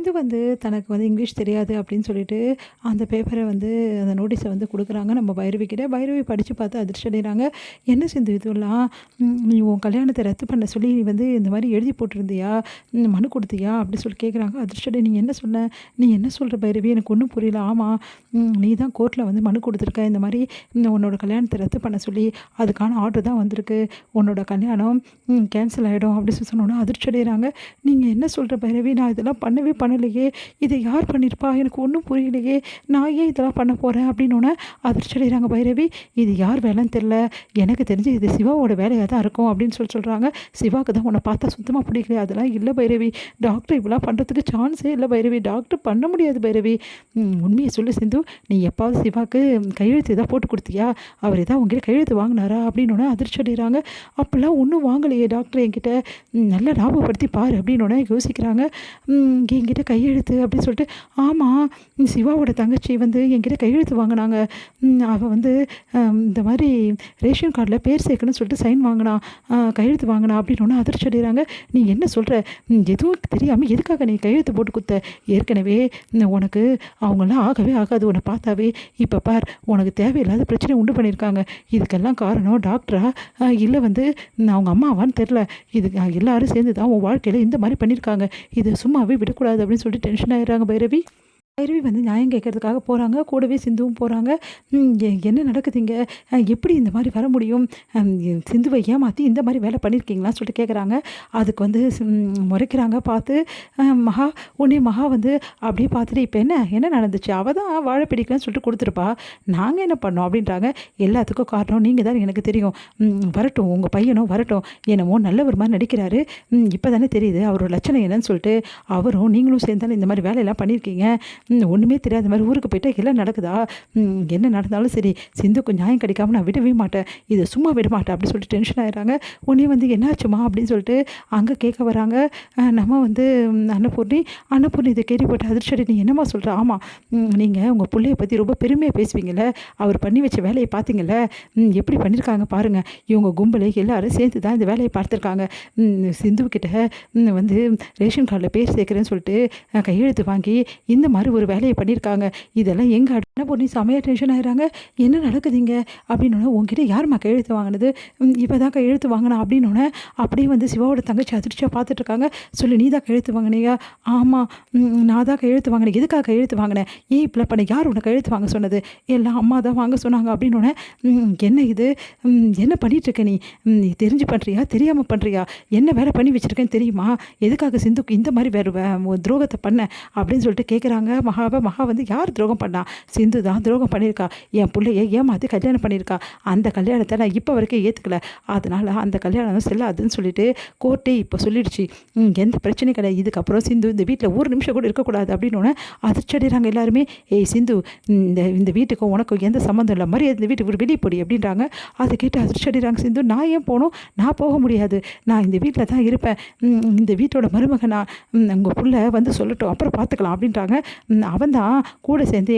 இது தனக்கு இங்கிலீஷ் தெரியாது அப்படின்னு சொல்லிட்டு அந்த பேப்பரை அந்த நோட்டீஸை குடுக்குறாங்க நம்ம பைரவி கிட்ட. பைரவி படித்து பார்த்து அதிர்ச்சி அடைகிறாங்க. "என்ன சிந்து இதெல்லாம்? நீ உன் கல்யாணத்தை ரத்து பண்ண சொல்லி நீ இந்த மாதிரி எழுதி போட்டிருந்தியா? மனு கொடுத்தியா?" அப்படி சொல்லி கேட்குறாங்க. அதிர்ச்சி அடை, "நீ என்ன சொன்ன? நீ என்ன சொல்கிற பைரவி? எனக்கு ஒன்றும் புரியல." "ஆமாம், நீ தான் கோர்ட்டில் மனு கொடுத்துருக்க. இந்த மாதிரி உன்னோட கல்யாணத்தை ரத்து பண்ண சொல்லி அதுக்கான ஆர்டர் தான் வந்திருக்கு. உன்னோட கல்யாணம் கேன்சல் ஆகிடும்." அப்படி சொல்லி சொன்னோன்னா அதிர்ச்சி அடைகிறாங்க. "நீங்கள் என்ன சொல்கிற பைரவி? நான் இதெல்லாம் பண்ணவே பண்ணலையே. இதை யார் பண்ணியிருப்பா? எனக்கு ஒன்றும் புரியலையே. நான் ஏன் இதெல்லாம் பண்ண போகிறேன்?" அப்படின்னோன்னே அதிர்ச்சி அடைகிறாங்க பைரவி. "இது யார் வேலைன்னு தெரில. எனக்கு தெரிஞ்சு இது சிவாவோட வேலையாக தான் இருக்கும்." அப்படின்னு சொல்கிறாங்க. "சிவாவுக்கு தான் உன்னை பார்த்தா சுத்தமாக பிடிக்கல." "அதெல்லாம் இல்லை பைரவி. டாக்டர் இப்படிலாம் பண்ணுறதுக்கு சான்ஸே இல்லை பைரவி. டாக்டர் பண்ண முடியாது பைரவி. உண்மையை சொல்லு சிந்து. நீ எப்பாவது சிவாவுக்கு கையெழுத்து எதாவது போட்டு கொடுத்தியா? அவர் எதாவது உங்ககிட்ட கையெழுத்து வாங்கினாரா?" அப்படின்னோன்னே அதிர்ச்சி அடைகிறாங்க. "அப்படிலாம் ஒன்றும் வாங்கலையே டாக்டர் என்கிட்ட. நல்லா ஞாபகப்படுத்தி பாரு." அப்படின்னோன்னே யோசிக்கிறாங்க. என்கிட்ட கையெழுத்து அப்படின்னு சொல்லிட்டு, "ஆமாம், சிவாவோட தங்கச்சி என்கிட்ட கையெழுத்து வாங்கினாங்க. அவள் இந்த மாதிரி ரேஷன் கார்டில் பேர் சேர்க்கணும்னு சொல்லிட்டு சைன் வாங்கினா, கையெழுத்து வாங்கினா." அப்படின்னோன்னே அதிர்ச்சி அடைகிறாங்க. "நீ என்ன சொல்கிற? எதுவும் தெரியாமல் எதுக்காக நீ கையெழுத்து போட்டு கொடுத்த? ஏற்கனவே உனக்கு அவங்களாம் ஆகவே ஆகாது உன்னை பார்த்தாவே. இப்போ பார், உனக்கு தேவையில்லாத பிரச்சனை உண்டு பண்ணியிருக்காங்க. இதுக்கெல்லாம் காரணம் டாக்டரா இல்லை அவங்க அம்மாவான்னு தெரில. இது எல்லாரும் சேர்ந்து தான் உன் வாழ்க்கையில் இந்த மாதிரி பண்ணியிருக்காங்க. இதை சும்மாவே விடக்கூடாது." அப்படின்னு சொல்லிட்டு டென்ஷன் ஆகிடுறாங்க பைரவி. பைரவி நியாயம் கேட்கறதுக்காக போகிறாங்க. கூடவே சிந்துவும் போகிறாங்க. "என்ன நடக்குது இங்கே? எப்படி இந்த மாதிரி வர முடியும்? சிந்துவை ஏமாற்றி இந்த மாதிரி வேலை பண்ணியிருக்கீங்களான்னு சொல்லிட்டு கேட்குறாங்க. அதுக்கு முறைக்கிறாங்க பார்த்து. மகா உடனே மகா அப்படியே பார்த்துட்டு, "இப்போ என்ன நடந்துச்சு? அவள் தான் வாழை பிடிக்கலன்னு சொல்லிட்டு கொடுத்துருப்பா. நாங்கள் என்ன பண்ணோம்?" அப்படின்றாங்க. "எல்லாத்துக்கும் காரணம் நீங்கள் தான், எனக்கு தெரியும். வரட்டும், உங்கள் பையனும் வரட்டும். என்னமோ நல்லவர் மாதிரி நடிக்கிறாரு. இப்போ தானே தெரியுது அவரோட லட்சணம் என்னன்னு சொல்லிட்டு. அவரும் நீங்களும் சேர்ந்தாலும் இந்த மாதிரி வேலையெல்லாம் பண்ணியிருக்கீங்க. ஒன்றுமே தெரியாத மாதிரி ஊருக்கு போயிட்டா எல்லாம் நடக்குதா? என்ன நடந்தாலும் சரி, சிந்துக்கு நியாயம் கிடைக்காம நான் விடவே மாட்டேன். இதை சும்மா விட மாட்டேன்." அப்படி சொல்லிட்டு டென்ஷன் ஆகிடுறாங்க. உடனே "என்னாச்சுமா?" அப்படின்னு சொல்லிட்டு அங்கே கேட்க வராங்க. நம்ம அன்னபூர்ணி இதை கேள்விப்பட்ட அதிர்ச்சி அடை, "நீ என்னம்மா சொல்கிற?" "ஆமாம், நீங்கள் உங்கள் பிள்ளைய பற்றி ரொம்ப பெருமையாக பேசுவீங்கள்ல. அவர் பண்ணி வச்ச வேலையை பார்த்தீங்கல்ல. எப்படி பண்ணியிருக்காங்க பாருங்கள். இவங்க கும்பலை எல்லாரும் சேர்த்து தான் இந்த வேலையை பார்த்துருக்காங்க. சிந்துக்கிட்ட ரேஷன் கார்டில் பேர் சேர்க்குறேன்னு சொல்லிட்டு கையெழுத்து வாங்கி இந்த மாதிரி ஒரு வேலையை பண்ணியிருக்காங்க. இதெல்லாம் எங்கே?" அன்னபூர்ணி செமையாக டென்ஷன் ஆகிறாங்க. "என்ன நடக்குதுங்க?" அப்படின்னோடனே, "உங்ககிட்ட யாரும்மா கையெழுத்து வாங்கினது?" "இப்போ தான் கையெழுத்து வாங்கினா." அப்படின்னோடனே அப்படியே சிவாவோட தங்கச்சி அதிர்ச்சியாக பார்த்துட்ருக்காங்க. "சொல்லு, நீ தான் கையெழுத்து வாங்கினியா?" "ஆமாம், நான் தான் கையெழுத்து வாங்கினேன்." "எதுக்காக கையெழுத்து வாங்கினேன்? ஏன் இப்படிலாம் பண்ண? யார் உன்னை கையெழுத்து வாங்க சொன்னது?" "எல்லாம் அம்மா தான் வாங்க சொன்னாங்க." அப்படின்னோடனே, "என்ன இது? என்ன பண்ணிகிட்ருக்க நீ? நீ தெரிஞ்சு பண்ணுறியா தெரியாமல் பண்ணுறியா? என்ன வேலை பண்ணி வச்சுருக்கேன்னு தெரியுமா? எதுக்காக சிந்துக்கு இந்த மாதிரி வேறு துரோகத்தை பண்ண?" அப்படின்னு சொல்லிட்டு கேட்குறாங்க மகாவை. மகா "யார் துரோகம் பண்ணா? சிந்து தான் துரோகம் பண்ணியிருக்கா. என் பிள்ளைய ஏமாற்றி கல்யாணம் பண்ணியிருக்கா. அந்த கல்யாணத்தை நான் இப்போ வரைக்கும் ஏற்றுக்கல. அதனால் அந்த கல்யாணம் செல்லாதுன்னு சொல்லிட்டு கோர்ட்டே இப்போ சொல்லிடுச்சு. எந்த பிரச்சனையும் கிடையாது. இதுக்கப்புறம் சிந்து இந்த வீட்டில் ஒரு நிமிஷம் கூட இருக்கக்கூடாது." அப்படின்னோடனே அதிர்ச்சி அடைகிறாங்க எல்லாருமே. "ஏய் சிந்து, இந்த வீட்டுக்கும் உனக்கும் எந்த சம்மந்தம் இல்லை. மரியாதை இந்த வீட்டுக்கு வெளியே போடி." அப்படின்றாங்க. அதை கேட்டு அதிர்ச்சி அடைகிறாங்க சிந்து. "நான் ஏன் போகணும்? நான் போக முடியாது. நான் இந்த வீட்டில் தான் இருப்பேன். இந்த வீட்டோட மருமகனா உங்கள் பிள்ளை சொல்லட்டும், அப்புறம் பார்த்துக்கலாம்." அப்படின்றாங்க. "அவன் தான்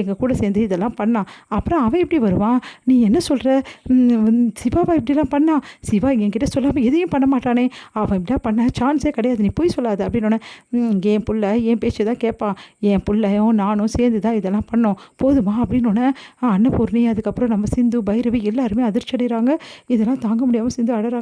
எங்கள் கூட சேர்ந்து இதெல்லாம் பண்ணான். அப்புறம் அவன் எப்படி வருவான்? நீ என்ன சொல்கிற? சிவாவா இப்படிலாம் பண்ணான்? சிவா என்கிட்ட சொல்லாமல் எதையும் பண்ண மாட்டானே. அவன் இப்படிலாம் பண்ண சான்ஸே கிடையாது. நீ போய் சொல்லாது." அப்படின்னோடனே, "என் பிள்ளை என் பேச்சு தான் கேட்பான். என் பிள்ளையும் நானும் சேர்ந்து தான் இதெல்லாம் பண்ணோம். போதுமா?" அப்படின்னோடனே அன்னபூர்ணி, அதுக்கப்புறம் நம்ம சிந்து, பைரவி எல்லாருமே அதிர்ச்சி அடைகிறாங்க. இதெல்லாம் தாங்க முடியாமல் சிந்து அழறாங்க.